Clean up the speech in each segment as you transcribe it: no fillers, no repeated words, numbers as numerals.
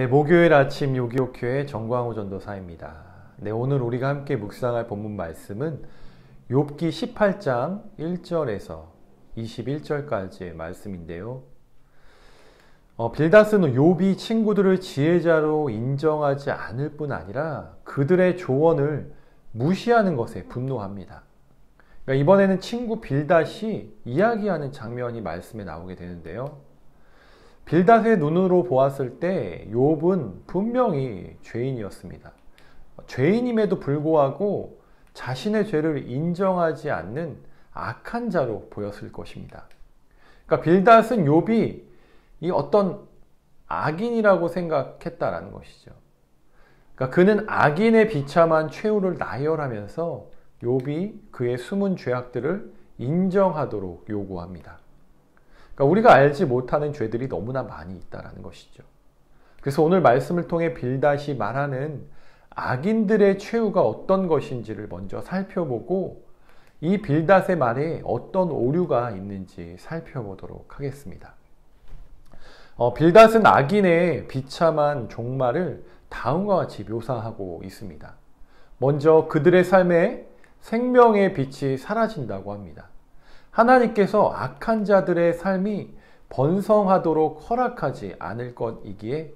목요일 아침 요기요교회 정광호 전도사입니다. 오늘 우리가 함께 묵상할 본문 말씀은 욥기 18장 1절에서 21절까지의 말씀인데요. 빌닷은 욥이 친구들을 지혜자로 인정하지 않을 뿐 아니라 그들의 조언을 무시하는 것에 분노합니다. 그러니까 이번에는 친구 빌닷이 이야기하는 장면이 말씀에 나오게 되는데요. 빌닷의 눈으로 보았을 때 욥은 분명히 죄인이었습니다. 죄인임에도 불구하고 자신의 죄를 인정하지 않는 악한 자로 보였을 것입니다. 그러니까 빌닷은 욥이 이 어떤 악인이라고 생각했다라는 것이죠. 그러니까 그는 악인의 비참한 최후를 나열하면서 욥이 그의 숨은 죄악들을 인정하도록 요구합니다. 그러니까 우리가 알지 못하는 죄들이 너무나 많이 있다는 것이죠. 그래서 오늘 말씀을 통해 빌닷이 말하는 악인들의 최후가 어떤 것인지를 먼저 살펴보고 이 빌닷의 말에 어떤 오류가 있는지 살펴보도록 하겠습니다. 빌닷은 악인의 비참한 종말을 다음과 같이 묘사하고 있습니다. 먼저 그들의 삶에 생명의 빛이 사라진다고 합니다. 하나님께서 악한 자들의 삶이 번성하도록 허락하지 않을 것이기에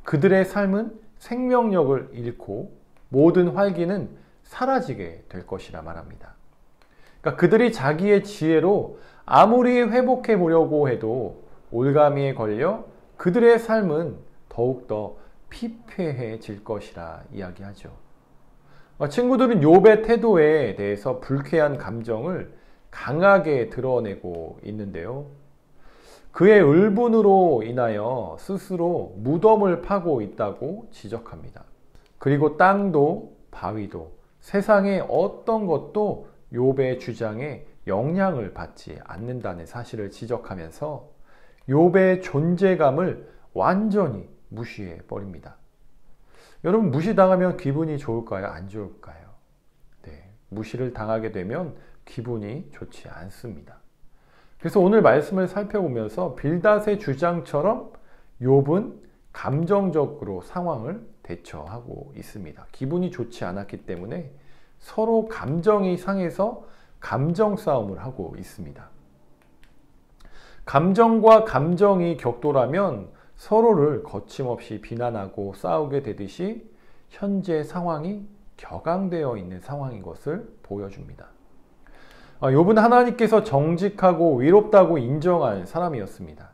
그들의 삶은 생명력을 잃고 모든 활기는 사라지게 될 것이라 말합니다. 그러니까 그들이 자기의 지혜로 아무리 회복해 보려고 해도 올가미에 걸려 그들의 삶은 더욱더 피폐해질 것이라 이야기하죠. 친구들은 욥의 태도에 대해서 불쾌한 감정을 강하게 드러내고 있는데요. 그의 울분으로 인하여 스스로 무덤을 파고 있다고 지적합니다. 그리고 땅도 바위도 세상의 어떤 것도 욥의 주장에 영향을 받지 않는다는 사실을 지적하면서 욥의 존재감을 완전히 무시해 버립니다. 여러분, 무시당하면 기분이 좋을까요? 안 좋을까요? 무시를 당하게 되면 기분이 좋지 않습니다. 그래서 오늘 말씀을 살펴보면서 빌닷의 주장처럼 욥은 감정적으로 상황을 대처하고 있습니다. 기분이 좋지 않았기 때문에 서로 감정이 상해서 감정 싸움을 하고 있습니다. 감정과 감정이 격돌하면 서로를 거침없이 비난하고 싸우게 되듯이 현재 상황이 격앙되어 있는 상황인 것을 보여줍니다. 욥은 하나님께서 정직하고 위롭다고 인정한 사람이었습니다.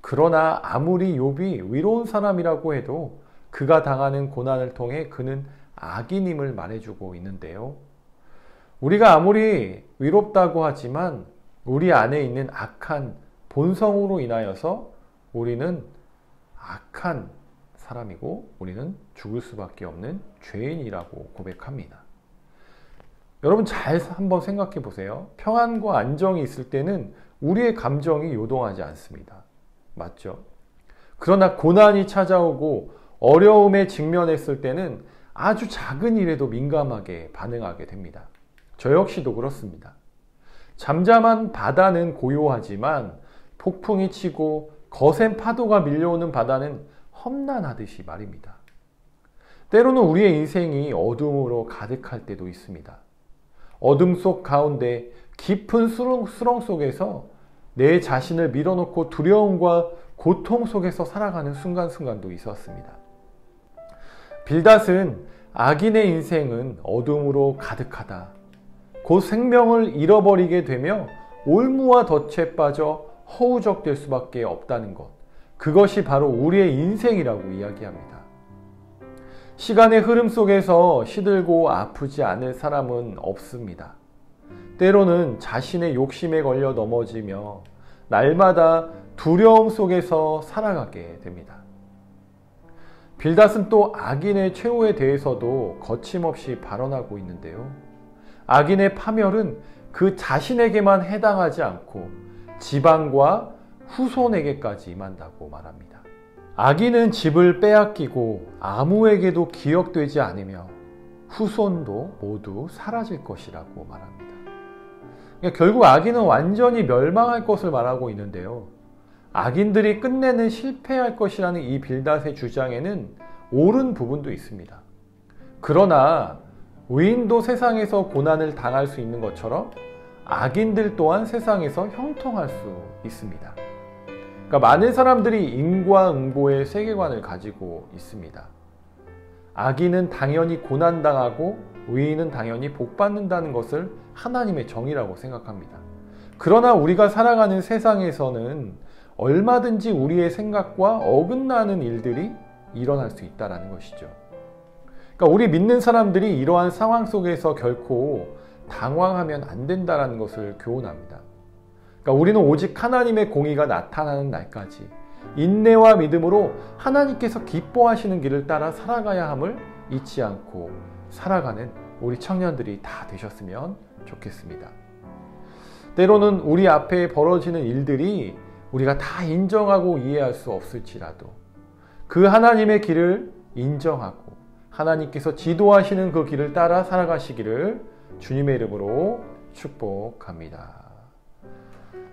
그러나 아무리 욥이 위로운 사람이라고 해도 그가 당하는 고난을 통해 그는 악인임을 말해주고 있는데요. 우리가 아무리 위롭다고 하지만 우리 안에 있는 악한 본성으로 인하여서 우리는 악한 사람이고 우리는 죽을 수밖에 없는 죄인이라고 고백합니다. 여러분, 잘 한번 생각해 보세요. 평안과 안정이 있을 때는 우리의 감정이 요동하지 않습니다. 맞죠? 그러나 고난이 찾아오고 어려움에 직면했을 때는 아주 작은 일에도 민감하게 반응하게 됩니다. 저 역시도 그렇습니다. 잠잠한 바다는 고요하지만 폭풍이 치고 거센 파도가 밀려오는 바다는 험난하듯이 말입니다. 때로는 우리의 인생이 어둠으로 가득할 때도 있습니다. 어둠 속 가운데 깊은 수렁 속에서 내 자신을 밀어놓고 두려움과 고통 속에서 살아가는 순간순간도 있었습니다. 빌닷은 악인의 인생은 어둠으로 가득하다. 곧 생명을 잃어버리게 되며 올무와 덫에 빠져 허우적될 수밖에 없다는 것. 그것이 바로 우리의 인생이라고 이야기합니다. 시간의 흐름 속에서 시들고 아프지 않을 사람은 없습니다. 때로는 자신의 욕심에 걸려 넘어지며 날마다 두려움 속에서 살아가게 됩니다. 빌닷은 또 악인의 최후에 대해서도 거침없이 발언하고 있는데요. 악인의 파멸은 그 자신에게만 해당하지 않고 지방과 후손에게까지 임한다고 말합니다. 악인은 집을 빼앗기고 아무에게도 기억되지 않으며 후손도 모두 사라질 것이라고 말합니다. 그러니까 결국 악인은 완전히 멸망할 것을 말하고 있는데요. 악인들이 끝내는 실패할 것이라는 이 빌닷의 주장에는 옳은 부분도 있습니다. 그러나 의인도 세상에서 고난을 당할 수 있는 것처럼 악인들 또한 세상에서 형통할 수 있습니다. 그러니까 많은 사람들이 인과응보의 세계관을 가지고 있습니다. 악인은 당연히 고난당하고 의인은 당연히 복받는다는 것을 하나님의 정의라고 생각합니다. 그러나 우리가 살아가는 세상에서는 얼마든지 우리의 생각과 어긋나는 일들이 일어날 수 있다는 것이죠. 그러니까 우리 믿는 사람들이 이러한 상황 속에서 결코 당황하면 안 된다는 것을 교훈합니다. 그러니까 우리는 오직 하나님의 공의가 나타나는 날까지 인내와 믿음으로 하나님께서 기뻐하시는 길을 따라 살아가야 함을 잊지 않고 살아가는 우리 청년들이 다 되셨으면 좋겠습니다. 때로는 우리 앞에 벌어지는 일들이 우리가 다 인정하고 이해할 수 없을지라도 그 하나님의 길을 인정하고 하나님께서 지도하시는 그 길을 따라 살아가시기를 주님의 이름으로 축복합니다.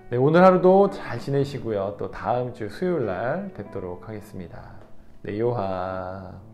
네, 오늘 하루도 잘 지내시고요. 또 다음 주 수요일 날 뵙도록 하겠습니다. 네, 요하.